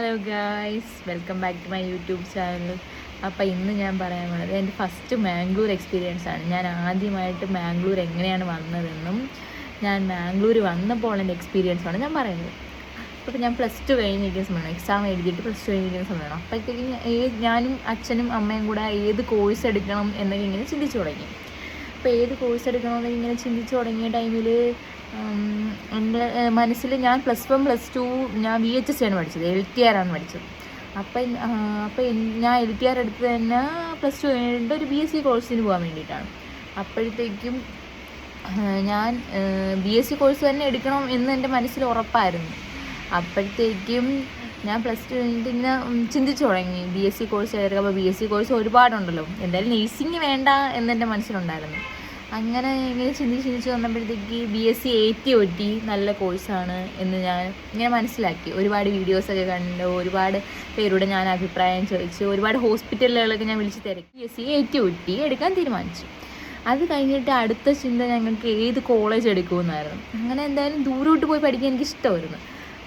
Hello guys, welcome back to my YouTube channel. അപ്പോൾ ഇന്ന് ഞാൻ പറയാൻ പോകുന്നത് എൻ്റെ ഫസ്റ്റ് മാംഗ്ലൂർ എക്സ്പീരിയൻസ് ആണ്. ഞാൻ ആദ്യമായിട്ട് മാംഗ്ലൂർ എങ്ങനെയാണ് വന്നതെന്നും ഞാൻ മാംഗ്ലൂർ വന്നപ്പോൾ എൻ്റെ എക്സ്പീരിയൻസാണ് ഞാൻ പറയുന്നത്. അപ്പോൾ ഞാൻ +2 കഴിഞ്ഞിരിക്കുന്ന സമയമാണ്, എക്സാം എഴുതിയിട്ട് +2 കഴിഞ്ഞിരിക്കുന്ന സമയമാണ്. അപ്പോഴത്തേക്കും ഞാനും അച്ഛനും അമ്മയും കൂടെ ഏത് കോഴ്സ് എടുക്കണം എന്നൊക്കെ ഇങ്ങനെ ചിന്തിച്ചു തുടങ്ങി. അപ്പോൾ ഏത് കോഴ്സ് എടുക്കണമെന്നൊക്കെ ഇങ്ങനെ ചിന്തിച്ചു തുടങ്ങിയ ടൈമിൽ എൻ്റെ മനസ്സിൽ ഞാൻ +1 +2 ഞാൻ VHSC ആണ് പഠിച്ചത്, LTR ആണ് പഠിച്ചത്. അപ്പോൾ ഞാൻ LTR എടുത്തത് തന്നെ +2 കഴിഞ്ഞിട്ട് ഒരു BSc കോഴ്സിന് പോകാൻ വേണ്ടിയിട്ടാണ്. അപ്പോഴത്തേക്കും ഞാൻ BSc കോഴ്സ് തന്നെ എടുക്കണം എന്ന് എൻ്റെ മനസ്സിൽ ഉറപ്പായിരുന്നു. അപ്പോഴത്തേക്കും ഞാൻ +2 കഴിഞ്ഞിട്ട് ഇങ്ങനെ ചിന്തിച്ചു തുടങ്ങി BSc കോഴ്സ് എടുക്കുക. അപ്പോൾ BSc കോഴ്സ് ഒരുപാടുണ്ടല്ലോ, എന്തായാലും നേഴ്സിംഗ് വേണ്ട എന്നെൻ്റെ മനസ്സിലുണ്ടായിരുന്നു. അങ്ങനെ ഇങ്ങനെ ചിന്തിച്ച് വന്നപ്പോഴത്തേക്ക് BSc ATOT നല്ല കോഴ്സാണ് എന്ന് ഞാൻ ഇങ്ങനെ മനസ്സിലാക്കി. ഒരുപാട് വീഡിയോസൊക്കെ കണ്ട് ഒരുപാട് പേരോട് ഞാൻ അഭിപ്രായം ചോദിച്ചു, ഒരുപാട് ഹോസ്പിറ്റലുകളൊക്കെ ഞാൻ വിളിച്ച് തിരക്കി BSc ATOT എടുക്കാൻ തീരുമാനിച്ചു. അത് കഴിഞ്ഞിട്ട് അടുത്ത ചിന്ത ഞങ്ങൾക്ക് ഏത് കോളേജ് എടുക്കുമെന്നായിരുന്നു. അങ്ങനെ എന്തായാലും ദൂരോട്ട് പോയി പഠിക്കാൻ എനിക്ക് ഇഷ്ടമായിരുന്നു.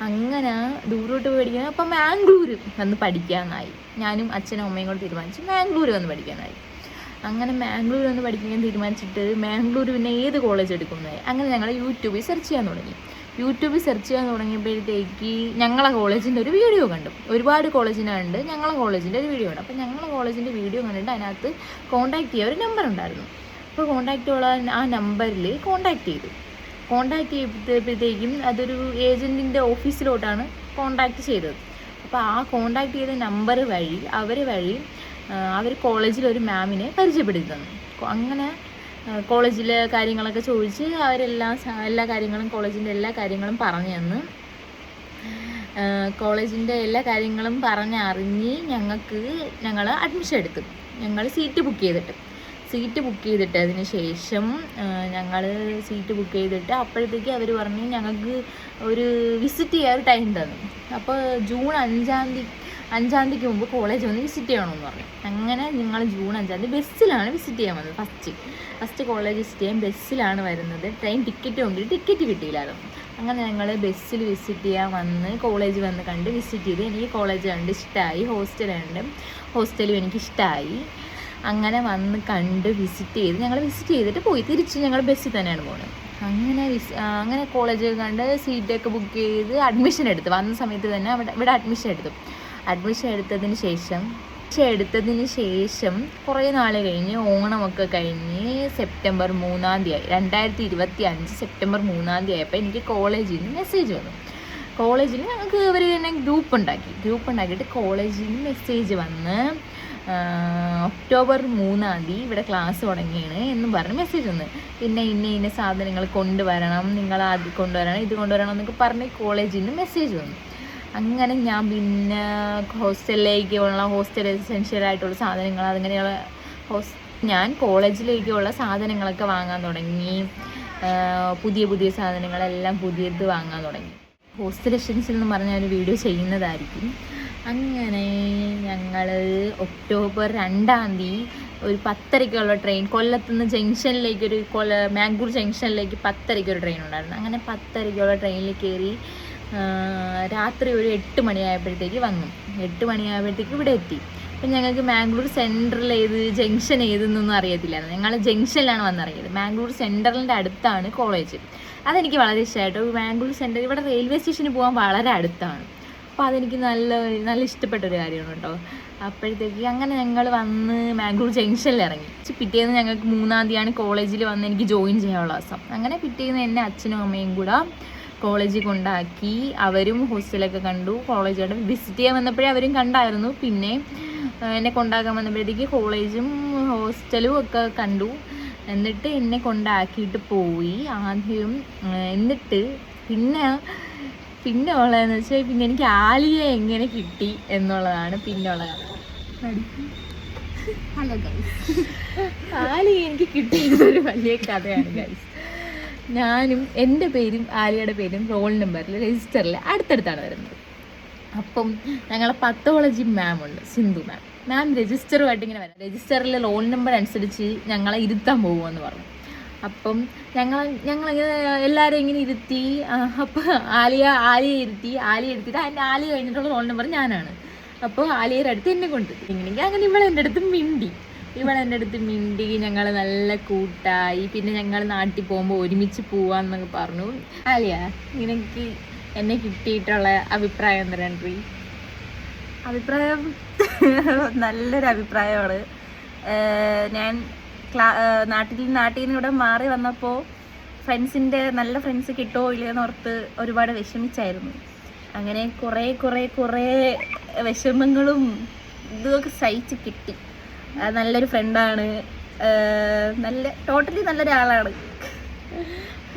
അങ്ങനെ ദൂരോട്ട് പോയി പഠിക്കാൻ അപ്പം മാംഗ്ലൂർ വന്ന് പഠിക്കാനായി. ഞാനും അച്ഛനും അമ്മയും കൂടെ തീരുമാനിച്ചു മാംഗ്ലൂർ വന്ന് പഠിക്കാനായി. അങ്ങനെ മാംഗ്ലൂർ വന്ന് പഠിക്കാൻ തീരുമാനിച്ചിട്ട് മാംഗ്ലൂർ പിന്നെ ഏത് കോളേജ് എടുക്കുന്നതായി. അങ്ങനെ ഞങ്ങൾ യൂട്യൂബിൽ സെർച്ച് ചെയ്യാൻ തുടങ്ങി. യൂട്യൂബിൽ സെർച്ച് ചെയ്യാൻ തുടങ്ങിയപ്പോഴത്തേക്ക് ഞങ്ങളെ കോളേജിൻ്റെ ഒരു വീഡിയോ കണ്ടു. ഒരുപാട് കോളേജിനെ കണ്ട് ഞങ്ങളെ കോളേജിൻ്റെ ഒരു വീഡിയോ കണ്ടു. അപ്പോൾ ഞങ്ങളെ കോളേജിൻ്റെ വീഡിയോ കണ്ടിട്ട് അതിനകത്ത് കോൺടാക്ട് ചെയ്യാൻ ഒരു നമ്പർ ഉണ്ടായിരുന്നു. അപ്പോൾ കോൺടാക്റ്റ് ഉള്ള ആ നമ്പറിൽ കോൺടാക്ട് ചെയ്തപ്പോഴത്തേക്കും അതൊരു ഏജൻറ്റിൻ്റെ ഓഫീസിലോട്ടാണ് കോൺടാക്ട് ചെയ്തത്. അപ്പോൾ ആ കോൺടാക്ട് ചെയ്ത നമ്പർ വഴി അവർ കോളേജിലൊരു മാമിനെ പരിചയപ്പെടുത്തി തന്നു. അങ്ങനെ കോളേജിലെ കാര്യങ്ങളൊക്കെ ചോദിച്ച് എല്ലാ കാര്യങ്ങളും കോളേജിൻ്റെ എല്ലാ കാര്യങ്ങളും പറഞ്ഞു തന്ന്, കോളേജിൻ്റെ എല്ലാ കാര്യങ്ങളും പറഞ്ഞറിഞ്ഞ് ഞങ്ങൾ അഡ്മിഷൻ എടുത്തു. ഞങ്ങൾ സീറ്റ് ബുക്ക് ചെയ്തിട്ട് അതിന് ശേഷം ഞങ്ങൾ സീറ്റ് ബുക്ക് ചെയ്തിട്ട് അപ്പോഴത്തേക്ക് അവർ പറഞ്ഞ് ഞങ്ങൾക്ക് ഒരു വിസിറ്റ് ചെയ്യാൻ ഒരു ടൈം തന്നു. അപ്പോൾ ജൂൺ 5-ാം തീയതിക്ക് മുമ്പ് കോളേജ് വന്ന് വിസിറ്റ് ചെയ്യണമെന്ന് പറഞ്ഞു. അങ്ങനെ ഞങ്ങൾ ജൂൺ 5-ാം തീയതി ബസ്സിലാണ് വിസിറ്റ് ചെയ്യാൻ വന്നത്. ഫസ്റ്റ് കോളേജ് വിസിറ്റ് ചെയ്യാൻ ബസ്സിലാണ് വരുന്നത്. ട്രെയിൻ ടിക്കറ്റ് കിട്ടിയില്ലായിരുന്നു. അങ്ങനെ ഞങ്ങൾ ബസ്സിൽ വിസിറ്റ് ചെയ്യാൻ വന്ന് കോളേജ് വന്ന് കണ്ട് വിസിറ്റ് ചെയ്ത് എനിക്ക് കോളേജ് കണ്ട് ഇഷ്ടമായി. ഹോസ്റ്റലും എനിക്കിഷ്ടമായി. അങ്ങനെ വന്ന് കണ്ട് വിസിറ്റ് ചെയ്തിട്ട് പോയി. തിരിച്ച് ഞങ്ങൾ ബസ്സിൽ തന്നെയാണ് പോകുന്നത്. അങ്ങനെ കോളേജ് കണ്ട് സീറ്റൊക്കെ ബുക്ക് ചെയ്ത് അഡ്മിഷൻ എടുത്തു. വന്ന സമയത്ത് തന്നെ ഇവിടെ അഡ്മിഷൻ എടുത്തതിന് ശേഷം കുറേ നാൾ കഴിഞ്ഞ് ഓണമൊക്കെ കഴിഞ്ഞ് സെപ്റ്റംബർ 3-ാം തീയതി 2025 സെപ്റ്റംബർ 3-ാം തീയതി ആയപ്പോൾ എനിക്ക് കോളേജിൽ നിന്ന് മെസ്സേജ് വന്നു. കോളേജിൽ ഞങ്ങൾക്ക് ഇവർ തന്നെ ഗ്രൂപ്പ് ഉണ്ടാക്കിയിട്ട് കോളേജിൽ നിന്ന് മെസ്സേജ് വന്ന് ഒക്ടോബർ 3-ാം തീയതി ഇവിടെ ക്ലാസ് തുടങ്ങിയാണ് എന്നും പറഞ്ഞ് മെസ്സേജ് വന്നു. പിന്നെ ഇന്ന സാധനങ്ങൾ കൊണ്ടുവരണം, നിങ്ങൾ അത് കൊണ്ടുവരണം, ഇത് കൊണ്ടുവരണം എന്നൊക്കെ പറഞ്ഞ് കോളേജിൽ നിന്ന് മെസ്സേജ് വന്നു. അങ്ങനെ ഞാൻ പിന്നെ ഹോസ്റ്റൽ എസെൻഷ്യൽ ആയിട്ടുള്ള സാധനങ്ങൾ അതിങ്ങനെയുള്ള ഞാൻ കോളേജിലേക്കുള്ള സാധനങ്ങളൊക്കെ വാങ്ങാൻ തുടങ്ങി. പുതിയ സാധനങ്ങളെല്ലാം പുതിയത് വാങ്ങാൻ തുടങ്ങി. ഹോസ്റ്റൽ എസെൻഷ്യൽ എന്ന് പറഞ്ഞ ഒരു വീഡിയോ ചെയ്യുന്നതായിരിക്കും. അങ്ങനെ ഞങ്ങൾ ഒക്ടോബർ 2-ാം തീയതി ഒരു 10:30-ക്കുള്ള ട്രെയിൻ കൊല്ലത്തുനിന്ന് ജംഗ്ഷനിലേക്ക് മാംഗ്ലൂർ ജംഗ്ഷനിലേക്ക് 10:30-ക്ക് ഒരു ട്രെയിൻ ഉണ്ടായിരുന്നു. അങ്ങനെ 10:30-ക്കുള്ള ട്രെയിനിൽ കയറി രാത്രി ഒരു 8 മണിയായപ്പോഴത്തേക്ക് വന്നു. 8 മണിയായപ്പോഴത്തേക്ക് ഇവിടെ എത്തി. അപ്പം ഞങ്ങൾക്ക് മാംഗ്ലൂർ സെൻട്രൽ ജംഗ്ഷൻ ഏതെന്നൊന്നും അറിയത്തില്ലായിരുന്നു. ഞങ്ങൾ ജംഗ്ഷനിലാണ് വന്നിറങ്ങിയത്. മാംഗ്ലൂർ സെൻട്രലിൻ്റെ അടുത്താണ് കോളേജ്. അതെനിക്ക് വളരെ ഇഷ്ടമായിട്ടോ. മാംഗ്ലൂർ സെൻട്രൽ ഇവിടെ റെയിൽവേ സ്റ്റേഷന് പോകാൻ വളരെ അടുത്താണ്. അപ്പോൾ അതെനിക്ക് നല്ല ഇഷ്ടപ്പെട്ടൊരു കാര്യമാണ് കേട്ടോ. അപ്പോഴത്തേക്ക് അങ്ങനെ ഞങ്ങൾ വന്ന് മാംഗ്ലൂർ ജംഗ്ഷനിൽ ഇറങ്ങി. പിറ്റേന്ന് ഞങ്ങൾക്ക് 3-ാം തീയതിയാണ് കോളേജിൽ വന്ന് എനിക്ക് ജോയിൻ ചെയ്യാനുള്ള ദിവസം. അങ്ങനെ പിറ്റേന്ന് എന്നെ അച്ഛനും അമ്മയും കൂടെ കോളേജിൽ കൊണ്ടാക്കി. അവരും ഹോസ്റ്റലൊക്കെ കണ്ടു. കോളേജോടെ വിസിറ്റ് ചെയ്യാൻ വന്നപ്പോഴേ അവരും കണ്ടായിരുന്നു. പിന്നെ എന്നെ കൊണ്ടാക്കാൻ വന്നപ്പോഴത്തേക്ക് കോളേജും ഹോസ്റ്റലും ഒക്കെ കണ്ടു. എന്നിട്ട് എന്നെ കൊണ്ടാക്കിയിട്ട് പോയി ആദ്യം. എന്നിട്ട് പിന്നെ ഉള്ളതെന്ന് വെച്ചാൽ പിന്നെ എനിക്ക് ആലിയെ എങ്ങനെ കിട്ടി എന്നുള്ളതാണ് പിന്നെയുള്ള കഥ. ഹലോ ഗൈസ്, ആലിയെ എനിക്ക് കിട്ടിയതൊരു വലിയ കഥയാണ് ഗൈസ്. ഞാനും എൻ്റെ പേരും ആലിയുടെ പേരും റോൾ നമ്പറിൽ രജിസ്റ്ററിൽ അടുത്തടുത്താണ് വരുന്നത്. അപ്പം ഞങ്ങളെ പത്തോളജി മാമുണ്ട്, സിന്ധു മാം രജിസ്റ്ററുമായിട്ട് ഇങ്ങനെ വരാം. രജിസ്റ്ററിൽ റോൾ നമ്പർ അനുസരിച്ച് ഞങ്ങളെ ഇരുത്താൻ പോകുമെന്ന് പറഞ്ഞു. അപ്പം ഞങ്ങളിങ്ങനെ എല്ലാവരും ഇങ്ങനെ ഇരുത്തി. അപ്പോൾ ആലിയ ഇരുത്തിയിട്ട് അതിൻ്റെ ആലിയ കഴിഞ്ഞിട്ടുള്ള റോൾ നമ്പർ ഞാനാണ്. അപ്പോൾ ആലിയയുടെ അടുത്ത് എന്നെ കൊണ്ട് ഇങ്ങനെയെങ്കിൽ അങ്ങനെ ഇവളെൻ്റെ അടുത്ത് മിണ്ടി ഞങ്ങൾ നല്ല കൂട്ടായി. പിന്നെ ഞങ്ങൾ നാട്ടിൽ പോകുമ്പോൾ ഒരുമിച്ച് പോവാന്നൊക്കെ പറഞ്ഞു. ആലിയ, നിനക്ക് എന്നെ കിട്ടിയിട്ടുള്ള അഭിപ്രായം എന്താണ്? അഭിപ്രായം നല്ലൊരു അഭിപ്രായമാണ്. ഞാൻ നാട്ടിൽ നിന്ന് ഇവിടെ മാറി വന്നപ്പോൾ നല്ല ഫ്രണ്ട്സ് കിട്ടുമോ ഇല്ലയെന്ന് ഓർത്ത് ഒരുപാട് വിഷമിച്ചായിരുന്നു. അങ്ങനെ കുറേ വിഷമങ്ങളും ഇതൊക്കെ സഹിച്ച് കിട്ടി. നല്ലൊരു ഫ്രണ്ടാണ്, ടോട്ടലി നല്ലൊരാളാണ്.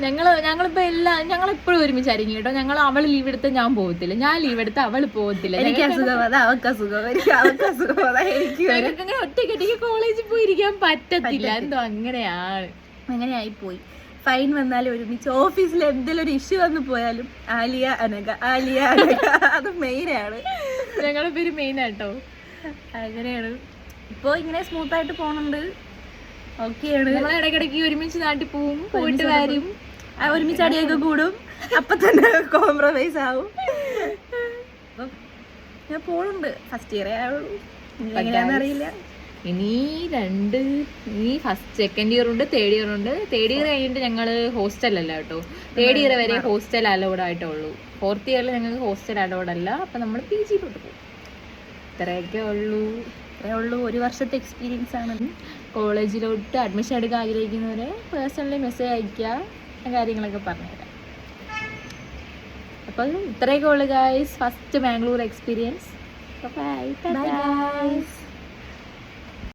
ഞങ്ങളെപ്പോഴും ഒരുമിച്ചായിരിക്കും കേട്ടോ. അവൾ ലീവ് എടുത്ത് ഞാൻ പോകത്തില്ല, ഞാൻ ലീവ് എടുത്ത് അവൾ പോകത്തില്ല. എനിക്ക് അസുഖം, അവൾക്ക് അസുഖം, അങ്ങനെ ഒറ്റയ്ക്ക് കോളേജിൽ പോയിരിക്കാൻ പറ്റത്തില്ല. എന്തോ അങ്ങനെയായിപ്പോയി. ഫൈൻ വന്നാലും ഒരുമിച്ച്, ഓഫീസിൽ എന്തെങ്കിലും ഒരു ഇഷ്യൂ വന്നു പോയാലും ആലിയ അനഘ അത് മെയിനാണ്. ഞങ്ങളുടെ പേര് മെയിനാട്ടോ. അങ്ങനെയാണ്. ഇപ്പോൾ ഇങ്ങനെ സ്മൂത്തായിട്ട് പോകുന്നുണ്ട്. ഓക്കെയാണ്. നമ്മൾ ഇടയ്ക്കിടയ്ക്ക് ഒരുമിച്ച് നാട്ടിൽ പോയിട്ട് വരും, ഒരുമിച്ച് അടിയൊക്കെ കൂടും, അപ്പൊ തന്നെ കോംപ്രമൈസ് ആവും. ഞാൻ പോകുന്നുണ്ട്. ഫസ്റ്റ് ഇയറേ ആവുള്ളൂ, എങ്ങനെയാണെന്നറിയില്ല. ഇനി സെക്കൻഡ് ഇയർ ഉണ്ട്, തേർഡ് ഇയർ ഉണ്ട്. തേർഡ് ഇയർ കഴിഞ്ഞിട്ട് ഞങ്ങൾ ഹോസ്റ്റലല്ല കേട്ടോ. തേർഡ് ഇയർ വരെ ഹോസ്റ്റൽ അലൗഡ് ആയിട്ടുള്ളൂ. ഫോർത്ത് ഇയറിൽ ഞങ്ങൾക്ക് ഹോസ്റ്റൽ അലൗഡ് അല്ല. അപ്പം നമ്മൾ PG പോകും. ഇത്രയൊക്കെ ഉള്ളൂ. 1 വർഷത്തെ എക്സ്പീരിയൻസ് ആണ്. കോളേജിലോട്ട് അഡ്മിഷൻ എടുക്കാൻ ആഗ്രഹിക്കുന്നവരെ പേഴ്സണലി മെസ്സേജ് അയക്കുക, കാര്യങ്ങളൊക്കെ പറഞ്ഞുതരാം. അപ്പോൾ ഇത്രയൊക്കെ ഉള്ളു guys, first Bangalore experience. By.